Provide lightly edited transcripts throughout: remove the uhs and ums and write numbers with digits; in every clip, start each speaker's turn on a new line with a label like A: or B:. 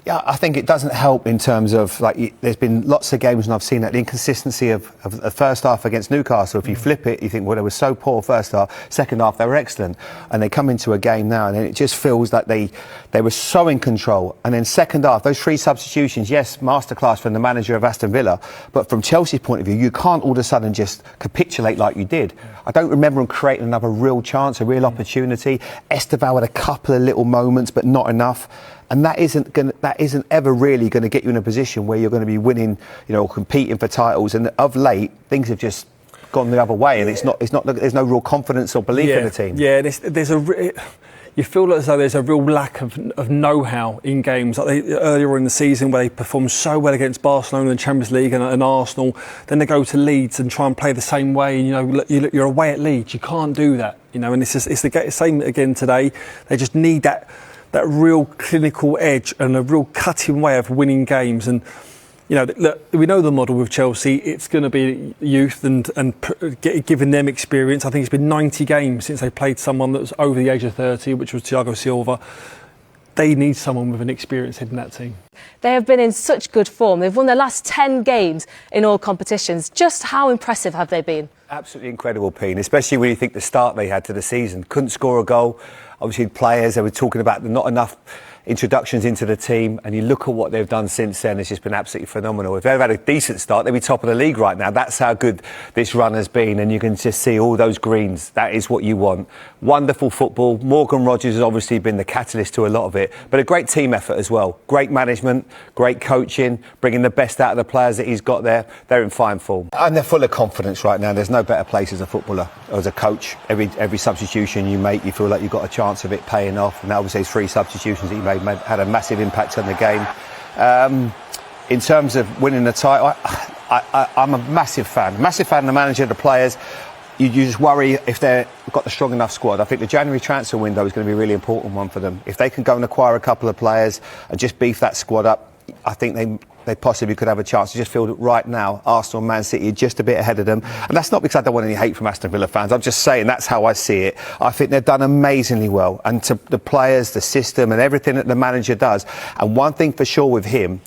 A: Yeah, I think it doesn't help in terms of, like, there's been lots of games and I've seen that the inconsistency of the first half against Newcastle. If you flip it, you think, well, they were so poor first half, second half they were excellent. And they come into a game now and it just feels like they were so in control. And then second half, those 3 substitutions, yes, masterclass from the manager of Aston Villa, but from Chelsea's point of view, you can't all of a sudden just capitulate like you did. I don't remember them creating another real chance, a real opportunity. Esteval had a couple of little moments, but not enough. And that isn't ever really going to get you in a position where you're going to be winning, or competing for titles. And of late, things have just gone the other way, and it's not. There's no real confidence or belief in the team.
B: Yeah, you feel as though there's a real lack of know-how in games. Like earlier in the season, where they performed so well against Barcelona in the Champions League and Arsenal, then they go to Leeds and try and play the same way. You're away at Leeds, you can't do that. And it's the same again today. They just need that real clinical edge and a real cutting way of winning games. And look, we know the model with Chelsea. It's going to be youth and giving them experience. I think it's been 90 games since they played someone that was over the age of 30, which was Thiago Silva. They need someone with an experience head in that team.
C: They have been in such good form. They've won their last 10 games in all competitions. Just how impressive have they been?
A: Absolutely incredible, Pete, especially when you think the start they had to the season. Couldn't score a goal. Obviously, players, they were talking about not enough introductions into the team, and you look at what they've done since then. It's just been absolutely phenomenal. If they've had a decent start, they'd be top of the league right now. That's how good this run has been, and you can just see all those greens. That is what you want. Wonderful football. Morgan Rogers has obviously been the catalyst to a lot of it, but a great team effort as well. Great management, great coaching, bringing the best out of the players that he's got there. They're in fine form, and they're full of confidence right now. There's no better place as a footballer, as a coach. Every substitution you make, you feel like you've got a chance of it paying off, and obviously those 3 substitutions that he made had a massive impact on the game. In terms of winning the title, I'm a massive fan of the manager, the players. You just worry if they've got the strong enough squad. I think the January transfer window is going to be a really important one for them. If they can go and acquire a couple of players and just beef that squad up, I think they possibly could have a chance. I just feel that right now, Arsenal and Man City are just a bit ahead of them. And that's not because I don't want any hate from Aston Villa fans. I'm just saying that's how I see it. I think they've done amazingly well. And to the players, the system and everything that the manager does. And one thing for sure with him,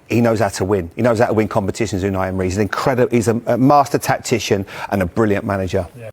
A: he knows how to win. He knows how to win competitions, Unai Emery. He's incredible. He's a master tactician and a brilliant manager. Yeah.